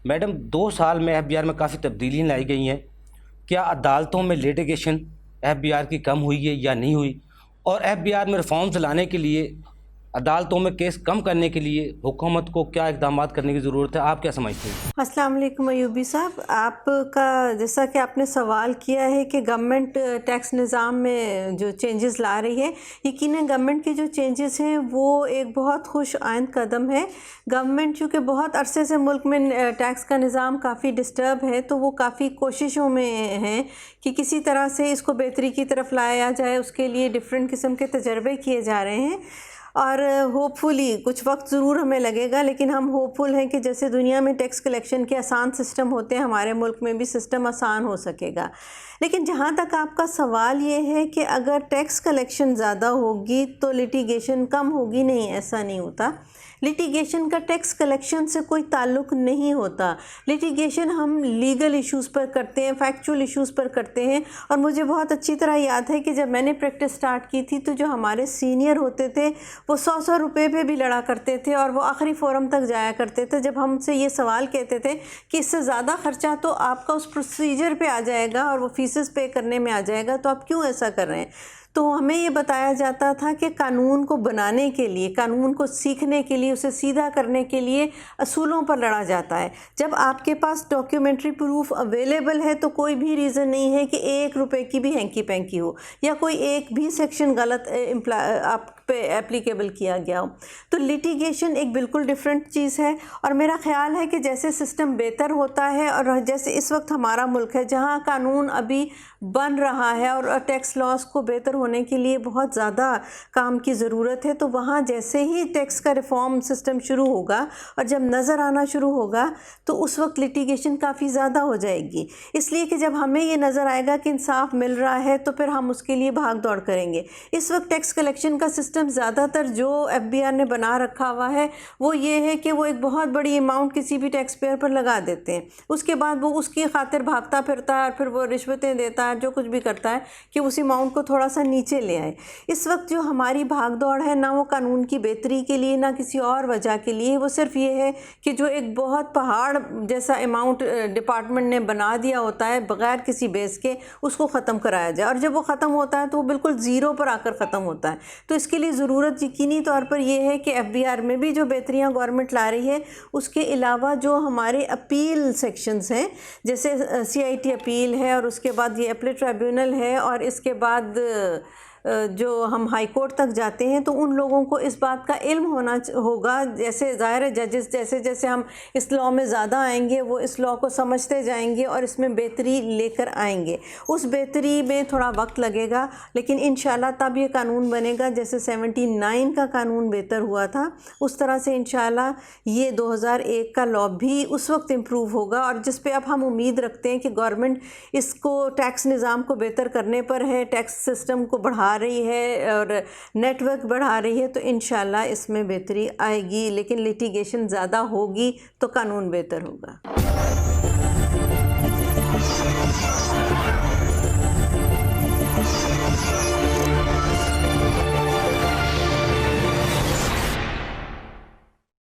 Madam 2 साल में FBR में काफ़ी तब्दीली लाई गई हैं। क्या अदालतों में लिटिगेशन एफबीआर की कम हुई है या नहीं हुई? और एफबीआर में रिफॉर्म्स लाने के लिए, अदालतों में केस कम करने के लिए हुकूमत को क्या इक़दाम करने की ज़रूरत है? आप क्या समझते हैं? अस्सलाम वालेकुम अयूबी साहब, आपका जैसा कि आपने सवाल किया है कि गवर्नमेंट टैक्स निज़ाम में जो चेंजेस ला रही है, यकीनन गवर्नमेंट के जो चेंजेस हैं वो एक बहुत खुश आइंद कदम है। गवर्नमेंट चूँकि बहुत अरसे से मुल्क में टैक्स का निज़ाम काफ़ी डिस्टर्ब है, तो वो काफ़ी कोशिशों में है कि किसी तरह से इसको बेहतरी की तरफ लाया जाए। उसके लिए डिफरेंट किस्म के तजर्बे किए जा रहे हैं और होपफुली कुछ वक्त ज़रूर हमें लगेगा, लेकिन हम होपफुल हैं कि जैसे दुनिया में टैक्स कलेक्शन के आसान सिस्टम होते हैं, हमारे मुल्क में भी सिस्टम आसान हो सकेगा। लेकिन जहाँ तक आपका सवाल ये है कि अगर टैक्स कलेक्शन ज़्यादा होगी तो लिटिगेशन कम होगी, नहीं, ऐसा नहीं होता। लिटिगेशन का टैक्स कलेक्शन से कोई ताल्लुक़ नहीं होता। लिटिगेशन हम लीगल इश्यूज़ पर करते हैं, फैक्चुअल इश्यूज़ पर करते हैं। और मुझे बहुत अच्छी तरह याद है कि जब मैंने प्रैक्टिस स्टार्ट की थी तो जो हमारे सीनियर होते थे वो 100-100 रुपये पे भी लड़ा करते थे और वो आखिरी फोरम तक जाया करते थे। जब हमसे ये सवाल कहते थे कि इससे ज़्यादा ख़र्चा तो आपका उस प्रोसीजर पे आ जाएगा और वो फ़ीसेस पे करने में आ जाएगा, तो आप क्यों ऐसा कर रहे हैं? तो हमें ये बताया जाता था कि कानून को बनाने के लिए, कानून को सीखने के लिए, उसे सीधा करने के लिए असूलों पर लड़ा जाता है। जब आपके पास डॉक्यूमेंट्री प्रूफ अवेलेबल है तो कोई भी रीज़न नहीं है कि 1 रुपये की भी हैंकी पैंकी हो या कोई एक भी सेक्शन गलत आप पे एप्लीकेबल किया गया हो। तो लिटिगेशन एक बिल्कुल डिफरेंट चीज़ है और मेरा ख़्याल है कि जैसे सिस्टम बेहतर होता है और जैसे इस वक्त हमारा मुल्क है जहाँ कानून अभी बन रहा है और टैक्स लॉस को बेहतर होने के लिए बहुत ज़्यादा काम की ज़रूरत है, तो वहाँ जैसे ही टैक्स का रिफॉर्म सिस्टम शुरू होगा और जब नज़र आना शुरू होगा तो उस वक्त लिटिगेशन काफ़ी ज़्यादा हो जाएगी। इसलिए कि जब हमें ये नज़र आएगा कि इंसाफ मिल रहा है तो फिर हम उसके लिए भाग दौड़ करेंगे। इस वक्त टैक्स कलेक्शन का सिस्टम ज़्यादातर जो एफबीआर ने बना रखा हुआ है वो ये है कि वो एक बहुत बड़ी अमाउंट किसी भी टैक्स पेयर पर लगा देते हैं, उसके बाद वो उसकी खातिर भागता फिरता है और फिर वो रिश्वतें देता है, जो कुछ भी करता है कि उस अमाउंट को थोड़ा सा नीचे ले आए। इस वक्त जो हमारी भाग दौड़ है ना वो कानून की बेहतरी के लिए ना किसी और वजह के लिए, वो सिर्फ ये है कि जो एक बहुत पहाड़ जैसा अमाउंट डिपार्टमेंट ने बना दिया होता है बग़ैर किसी बेस के, उसको ख़त्म कराया जाए और जब वो ख़त्म होता है तो वो बिल्कुल ज़ीरो पर आकर ख़त्म होता है। तो इसके लिए ज़रूरत यकीनी तौर पर यह है कि एफबीआर में भी जो बेहतरियाँ गवर्नमेंट ला रही है उसके अलावा जो हमारे अपील सेक्शंस हैं, जैसे सीआईटी अपील है और उसके बाद ये अपील ट्रिब्यूनल है और इसके बाद जो हम हाई कोर्ट तक जाते हैं, तो उन लोगों को इस बात का इल्म होना होगा। जैसे ज़ाहिर है जजेस जैसे जैसे हम इस लॉ में ज़्यादा आएंगे वो इस लॉ को समझते जाएंगे और इसमें बेहतरी लेकर आएंगे। उस बेहतरी में थोड़ा वक्त लगेगा लेकिन इंशाल्लाह तब ये कानून बनेगा जैसे 79 का कानून बेहतर हुआ था, उस तरह से इंशाल्लाह ये 2001 का लॉ भी उस वक्त इम्प्रूव होगा और जिस पे अब हम उम्मीद रखते हैं कि गवर्नमेंट इसको टैक्स निज़ाम को बेहतर करने पर है, टैक्स सिस्टम को बढ़ा रही है और नेटवर्क बढ़ा रही है, तो इंशाल्लाह इसमें बेहतरी आएगी। लेकिन लिटिगेशन ज़्यादा होगी तो कानून बेहतर होगा।